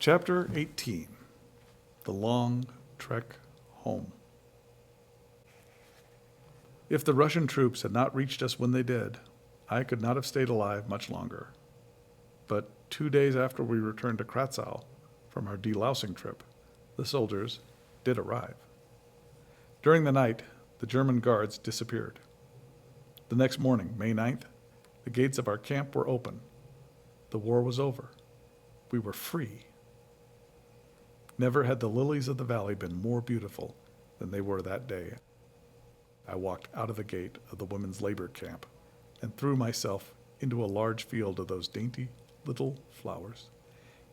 Chapter 18. The Long Trek Home. If the Russian troops had not reached us when they did, I could not have stayed alive much longer. But 2 days after we returned to Krakow from our delousing trip, the soldiers did arrive. During the night, the German guards disappeared. The next morning, May 9th, the gates of our camp were open. The war was over. We were free. Never had the lilies of the valley been more beautiful than they were that day. I walked out of the gate of the women's labor camp and threw myself into a large field of those dainty little flowers,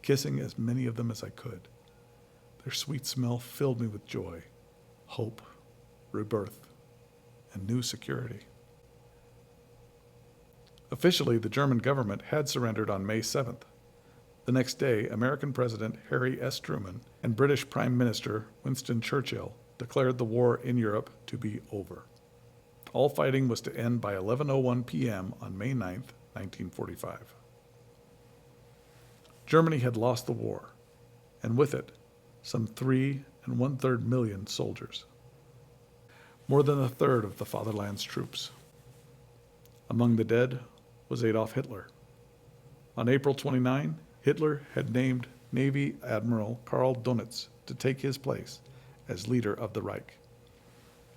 kissing as many of them as I could. Their sweet smell filled me with joy, hope, rebirth, and new security. Officially, the German government had surrendered on May 7th. The next day, American President Harry S. Truman and British Prime Minister Winston Churchill declared the war in Europe to be over. All fighting was to end by 11:01 p.m. on May 9th, 1945. Germany had lost the war, and with it, some 3 1/3 million soldiers. More than a third of the fatherland's troops. Among the dead was Adolf Hitler. On April 29, Hitler had named Navy Admiral Karl Donitz to take his place as leader of the Reich.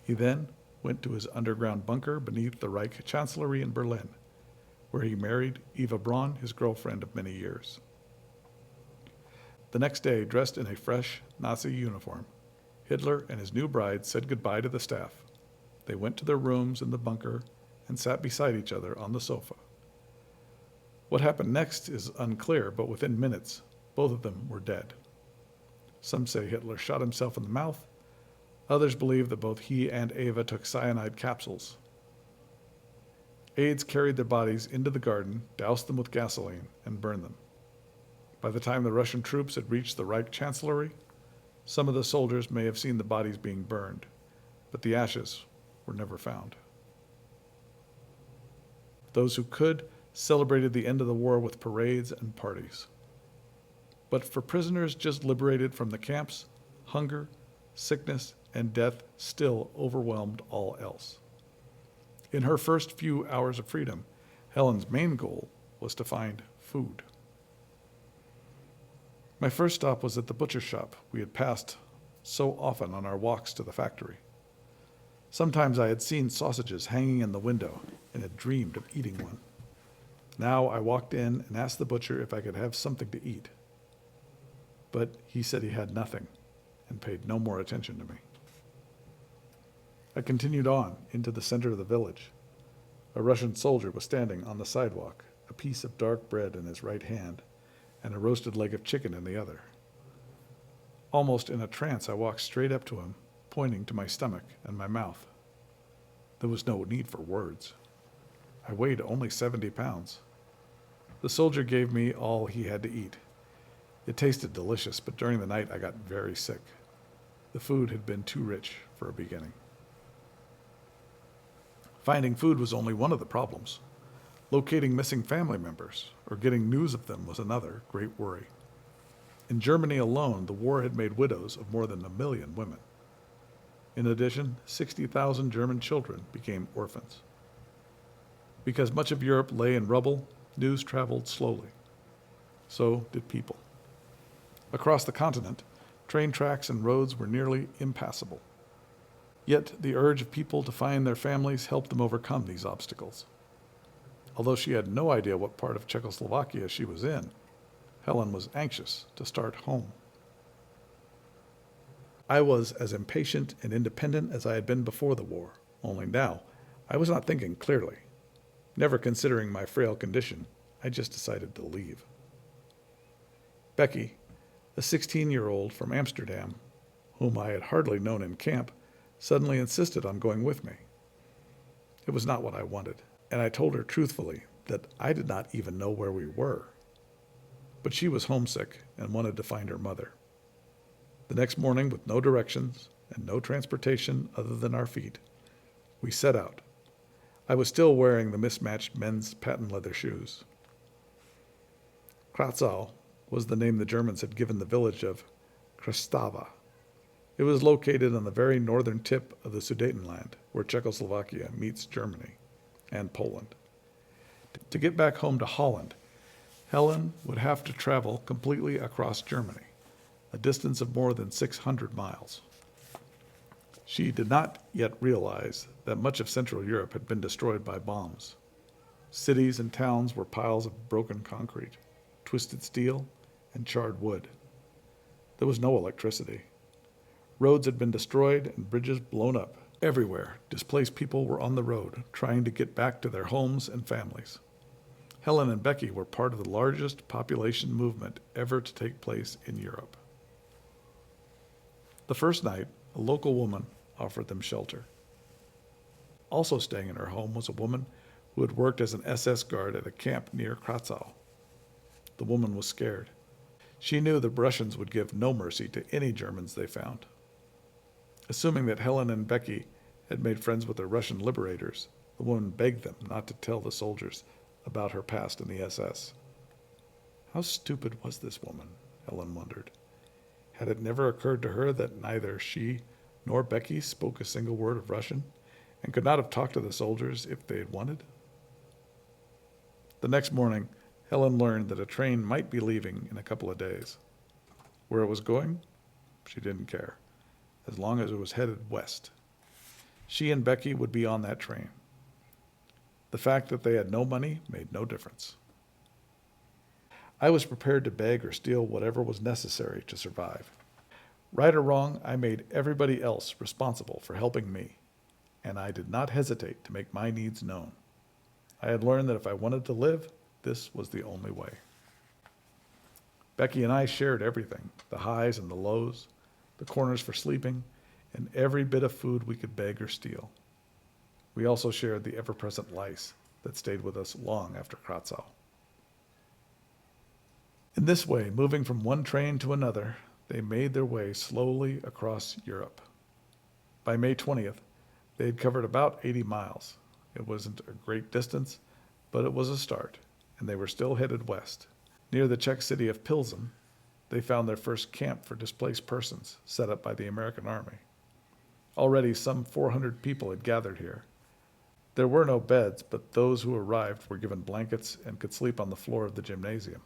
He then went to his underground bunker beneath the Reich Chancellery in Berlin, where he married Eva Braun, his girlfriend of many years. The next day, dressed in a fresh Nazi uniform, Hitler and his new bride said goodbye to the staff. They went to their rooms in the bunker and sat beside each other on the sofa. What happened next is unclear, but within minutes, both of them were dead. Some say Hitler shot himself in the mouth. Others believe that both he and Eva took cyanide capsules. Aides carried their bodies into the garden, doused them with gasoline, and burned them. By the time the Russian troops had reached the Reich Chancellery, some of the soldiers may have seen the bodies being burned, but the ashes were never found. Those who could celebrated the end of the war with parades and parties. But for prisoners just liberated from the camps, hunger, sickness, and death still overwhelmed all else. In her first few hours of freedom, Helen's main goal was to find food. My first stop was at the butcher shop we had passed so often on our walks to the factory. Sometimes I had seen sausages hanging in the window and had dreamed of eating one. Now I walked in and asked the butcher if I could have something to eat. But he said he had nothing and paid no more attention to me. I continued on into the center of the village. A Russian soldier was standing on the sidewalk, a piece of dark bread in his right hand and a roasted leg of chicken in the other. Almost in a trance, I walked straight up to him, pointing to my stomach and my mouth. There was no need for words. I weighed only 70 pounds. The soldier gave me all he had to eat. It tasted delicious, but during the night I got very sick. The food had been too rich for a beginning. Finding food was only one of the problems. Locating missing family members or getting news of them was another great worry. In Germany alone, the war had made widows of more than 1 million women. In addition, 60,000 German children became orphans. Because much of Europe lay in rubble, news traveled slowly. So did people. Across the continent, train tracks and roads were nearly impassable. Yet the urge of people to find their families helped them overcome these obstacles. Although she had no idea what part of Czechoslovakia she was in, Helen was anxious to start home. I was as impatient and independent as I had been before the war, only now I was not thinking clearly. Never considering my frail condition, I just decided to leave. Becky, a 16-year-old from Amsterdam, whom I had hardly known in camp, suddenly insisted on going with me. It was not what I wanted, and I told her truthfully that I did not even know where we were. But she was homesick and wanted to find her mother. The next morning, with no directions and no transportation other than our feet, we set out. I was still wearing the mismatched men's patent leather shoes. Krakow was the name the Germans had given the village of Krastava. It was located on the very northern tip of the Sudetenland, where Czechoslovakia meets Germany and Poland. To get back home to Holland, Helen would have to travel completely across Germany, a distance of more than 600 miles. She did not yet realize that much of Central Europe had been destroyed by bombs. Cities and towns were piles of broken concrete, twisted steel, and charred wood. There was no electricity. Roads had been destroyed and bridges blown up. Everywhere, displaced people were on the road, trying to get back to their homes and families. Helen and Becky were part of the largest population movement ever to take place in Europe. The first night, a local woman offered them shelter. Also staying in her home was a woman who had worked as an SS guard at a camp near Krakow. The woman was scared. She knew the Russians would give no mercy to any Germans they found. Assuming that Helen and Becky had made friends with the Russian liberators, the woman begged them not to tell the soldiers about her past in the SS. How stupid was this woman, Helen wondered. Had it never occurred to her that neither she nor Becky spoke a single word of Russian and could not have talked to the soldiers if they had wanted? The next morning, Helen learned that a train might be leaving in a couple of days. Where it was going, she didn't care, as long as it was headed west. She and Becky would be on that train. The fact that they had no money made no difference. I was prepared to beg or steal whatever was necessary to survive. Right or wrong, I made everybody else responsible for helping me, and I did not hesitate to make my needs known. I had learned that if I wanted to live, this was the only way. Becky and I shared everything, the highs and the lows, the corners for sleeping, and every bit of food we could beg or steal. We also shared the ever-present lice that stayed with us long after Krakow. In this way, moving from one train to another, they made their way slowly across Europe. By May 20th, they had covered about 80 miles. It wasn't a great distance, but it was a start, and they were still headed west. Near the Czech city of Pilsen, they found their first camp for displaced persons set up by the American Army. Already some 400 people had gathered here. There were no beds, but those who arrived were given blankets and could sleep on the floor of the gymnasium.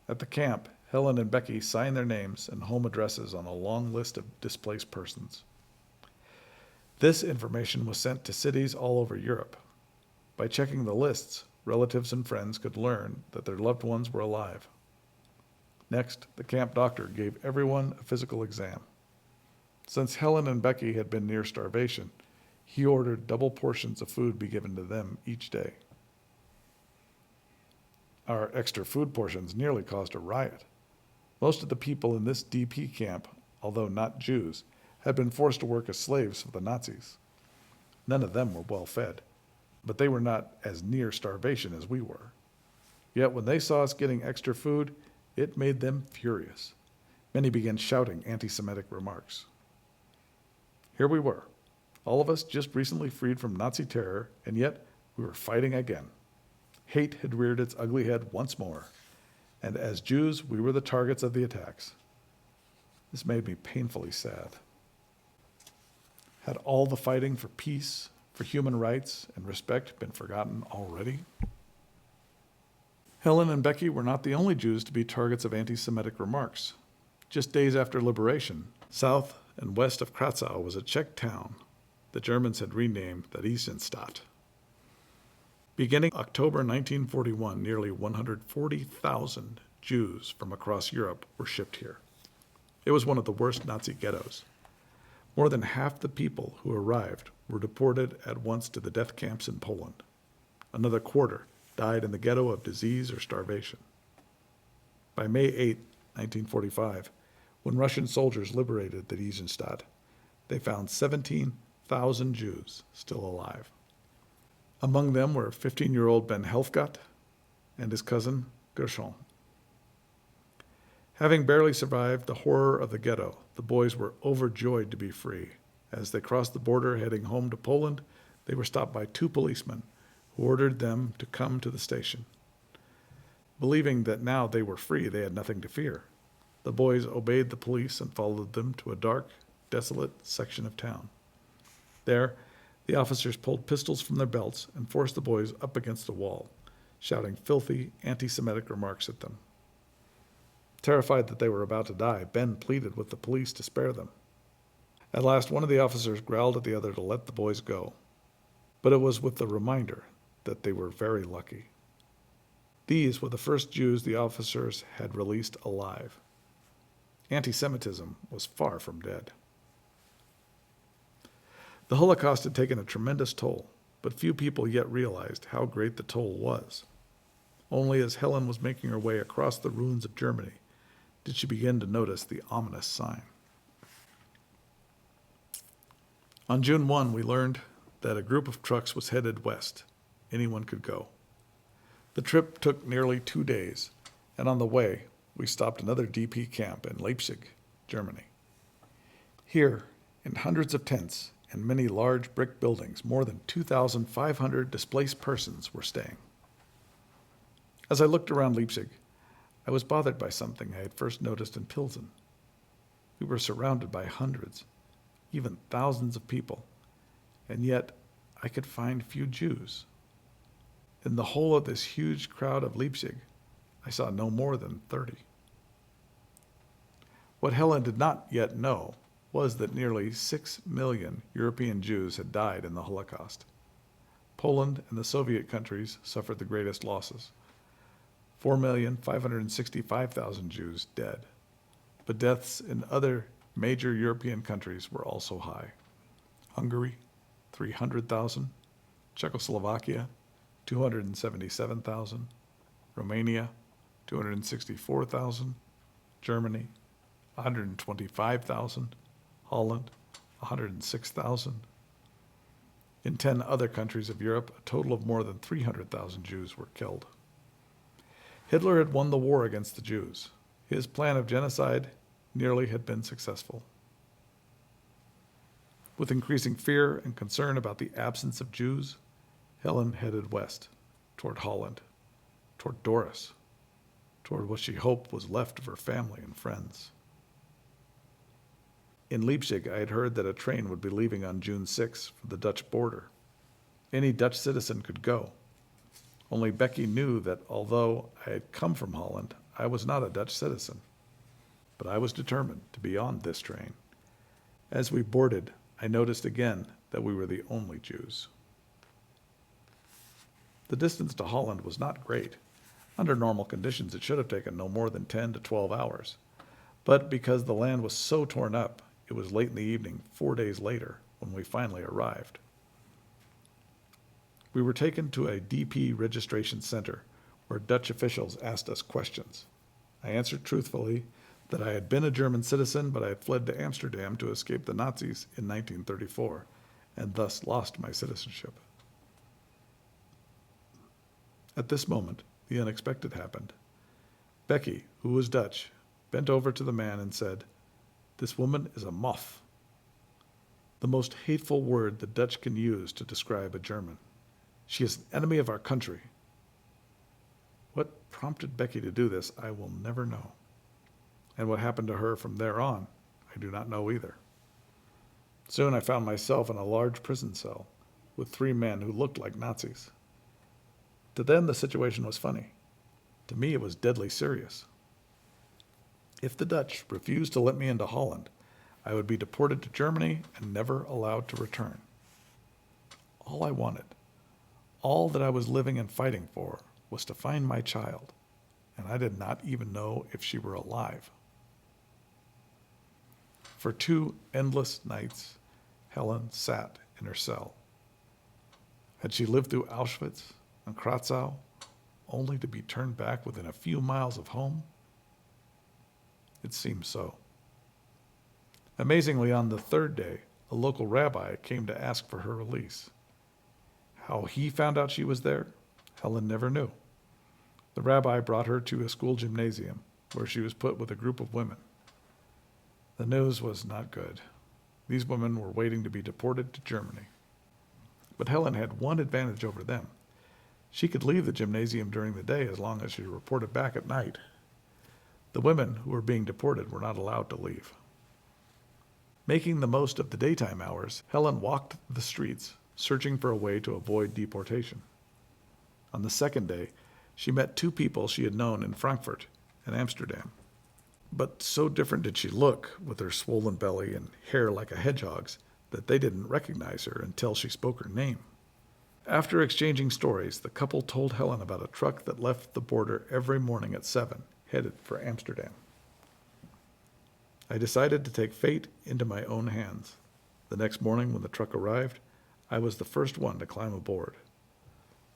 At the camp, Helen and Becky signed their names and home addresses on a long list of displaced persons. This information was sent to cities all over Europe. By checking the lists, relatives and friends could learn that their loved ones were alive. Next, the camp doctor gave everyone a physical exam. Since Helen and Becky had been near starvation, he ordered double portions of food be given to them each day. Our extra food portions nearly caused a riot. Most of the people in this DP camp, although not Jews, had been forced to work as slaves for the Nazis. None of them were well fed, but they were not as near starvation as we were. Yet when they saw us getting extra food, it made them furious. Many began shouting anti-Semitic remarks. Here we were, all of us just recently freed from Nazi terror, and yet we were fighting again. Hate had reared its ugly head once more, and as Jews, we were the targets of the attacks. This made me painfully sad. Had all the fighting for peace, for human rights, and respect been forgotten already? Helen and Becky were not the only Jews to be targets of anti-Semitic remarks. Just days after liberation, south and west of Krakow was a Czech town the Germans had renamed Theresienstadt. Beginning October 1941, nearly 140,000 Jews from across Europe were shipped here. It was one of the worst Nazi ghettos. More than half the people who arrived were deported at once to the death camps in Poland. Another quarter died in the ghetto of disease or starvation. By May 8, 1945, when Russian soldiers liberated Theresienstadt, they found 17,000 Jews still alive. Among them were 15-year-old Ben Helfgott and his cousin Gershon. Having barely survived the horror of the ghetto, the boys were overjoyed to be free. As they crossed the border heading home to Poland, they were stopped by two policemen who ordered them to come to the station. Believing that now they were free, they had nothing to fear. The boys obeyed the police and followed them to a dark, desolate section of town. There, the officers pulled pistols from their belts and forced the boys up against a wall, shouting filthy, anti-Semitic remarks at them. Terrified that they were about to die, Ben pleaded with the police to spare them. At last, one of the officers growled at the other to let the boys go, but it was with the reminder that they were very lucky. These were the first Jews the officers had released alive. Anti-Semitism was far from dead. The Holocaust had taken a tremendous toll, but few people yet realized how great the toll was. Only as Helen was making her way across the ruins of Germany did she begin to notice the ominous sign. On June 1, we learned that a group of trucks was headed west. Anyone could go. The trip took nearly 2 days, and on the way, we stopped another DP camp in Leipzig, Germany. Here, in hundreds of tents and many large brick buildings, more than 2,500 displaced persons were staying. As I looked around Leipzig, I was bothered by something I had first noticed in Pilsen. We were surrounded by hundreds, even thousands of people, and yet I could find few Jews. In the whole of this huge crowd of Leipzig, I saw no more than 30. What Helen did not yet know was that nearly 6 million European Jews had died in the Holocaust. Poland and the Soviet countries suffered the greatest losses. 4,565,000 Jews dead. But deaths in other major European countries were also high. Hungary, 300,000. Czechoslovakia, 277,000. Romania, 264,000. Germany, 125,000. Holland, 106,000. In 10 other countries of Europe, a total of more than 300,000 Jews were killed. Hitler had won the war against the Jews. His plan of genocide nearly had been successful. With increasing fear and concern about the absence of Jews, Helen headed west, toward Holland, toward Doris, toward what she hoped was left of her family and friends. In Leipzig, I had heard that a train would be leaving on June 6 for the Dutch border. Any Dutch citizen could go. Only Becky knew that although I had come from Holland, I was not a Dutch citizen. But I was determined to be on this train. As we boarded, I noticed again that we were the only Jews. The distance to Holland was not great. Under normal conditions, it should have taken no more than 10 to 12 hours. But because the land was so torn up, it was late in the evening, 4 days later, when we finally arrived. We were taken to a DP registration center where Dutch officials asked us questions. I answered truthfully that I had been a German citizen, but I had fled to Amsterdam to escape the Nazis in 1934, and thus lost my citizenship. At this moment, the unexpected happened. Becky, who was Dutch, bent over to the man and said, "This woman is a moth," the most hateful word the Dutch can use to describe a German. "She is an enemy of our country." What prompted Becky to do this, I will never know. And what happened to her from there on, I do not know either. Soon I found myself in a large prison cell with 3 men who looked like Nazis. To them, the situation was funny. To me, it was deadly serious. If the Dutch refused to let me into Holland, I would be deported to Germany and never allowed to return. All I wanted, all that I was living and fighting for, was to find my child, and I did not even know if she were alive. For 2 endless nights, Helen sat in her cell. Had she lived through Auschwitz and Krakow, only to be turned back within a few miles of home? It seemed so. Amazingly, on the 3rd day, a local rabbi came to ask for her release. How he found out she was there, Helen never knew. The rabbi brought her to a school gymnasium, where she was put with a group of women. The news was not good. These women were waiting to be deported to Germany. But Helen had one advantage over them. She could leave the gymnasium during the day as long as she reported back at night. The women who were being deported were not allowed to leave. Making the most of the daytime hours, Helen walked the streets, searching for a way to avoid deportation. On the second day, she met two people she had known in Frankfurt and Amsterdam. But so different did she look, with her swollen belly and hair like a hedgehog's, that they didn't recognize her until she spoke her name. After exchanging stories, the couple told Helen about a truck that left the border every morning at 7, headed for Amsterdam. I decided to take fate into my own hands. The next morning, when the truck arrived, I was the first one to climb aboard.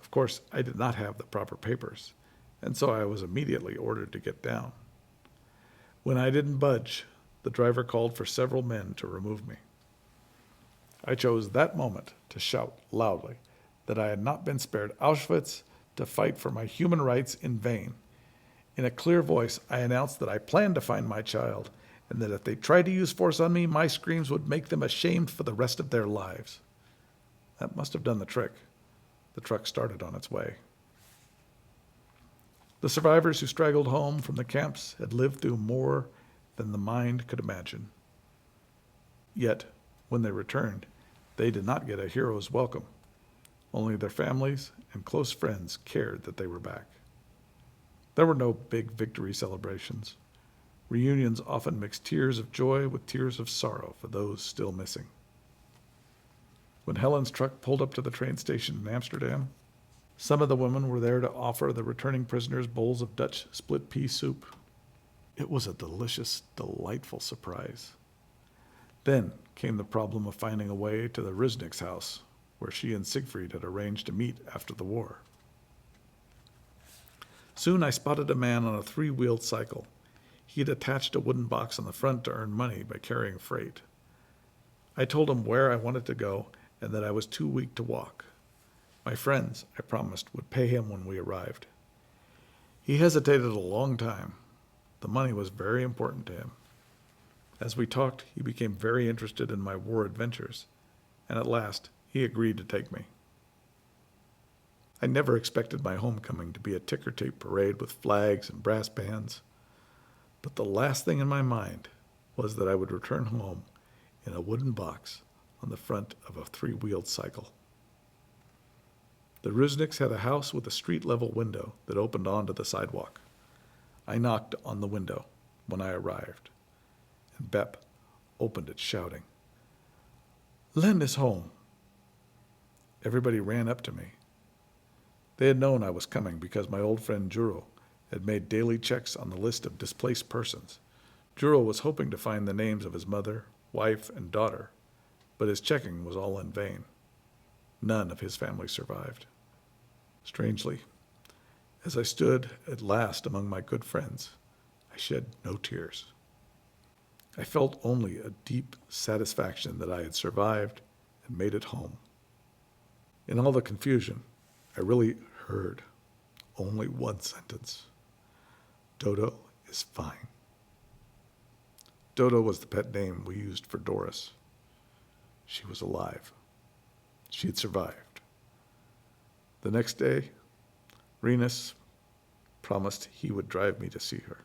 Of course, I did not have the proper papers, and so I was immediately ordered to get down. When I didn't budge, the driver called for several men to remove me. I chose that moment to shout loudly that I had not been spared Auschwitz to fight for my human rights in vain. In a clear voice, I announced that I planned to find my child, and that if they tried to use force on me, my screams would make them ashamed for the rest of their lives. That must have done the trick. The truck started on its way. The survivors who straggled home from the camps had lived through more than the mind could imagine. Yet, when they returned, they did not get a hero's welcome. Only their families and close friends cared that they were back. There were no big victory celebrations. Reunions often mixed tears of joy with tears of sorrow for those still missing. When Helen's truck pulled up to the train station in Amsterdam, some of the women were there to offer the returning prisoners bowls of Dutch split pea soup. It was a delicious, delightful surprise. Then came the problem of finding a way to the Rusnick's house, where she and Siegfried had arranged to meet after the war. Soon I spotted a man on a 3-wheeled cycle. He had attached a wooden box on the front to earn money by carrying freight. I told him where I wanted to go and that I was too weak to walk. My friends, I promised, would pay him when we arrived. He hesitated a long time. The money was very important to him. As we talked, he became very interested in my war adventures, and at last he agreed to take me. I never expected my homecoming to be a ticker-tape parade with flags and brass bands, but the last thing in my mind was that I would return home in a wooden box on the front of a 3-wheeled cycle. The Rusnicks had a house with a street-level window that opened onto the sidewalk. I knocked on the window when I arrived, and Bep opened it shouting, "Len is home." Everybody ran up to me. They had known I was coming because my old friend Juro had made daily checks on the list of displaced persons. Juro was hoping to find the names of his mother, wife, and daughter, but his checking was all in vain. None of his family survived. Strangely, as I stood at last among my good friends, I shed no tears. I felt only a deep satisfaction that I had survived and made it home. In all the confusion, I really heard only one sentence: "Dodo is fine." Dodo was the pet name we used for Doris. She was alive. She had survived. The next day, Renus promised he would drive me to see her.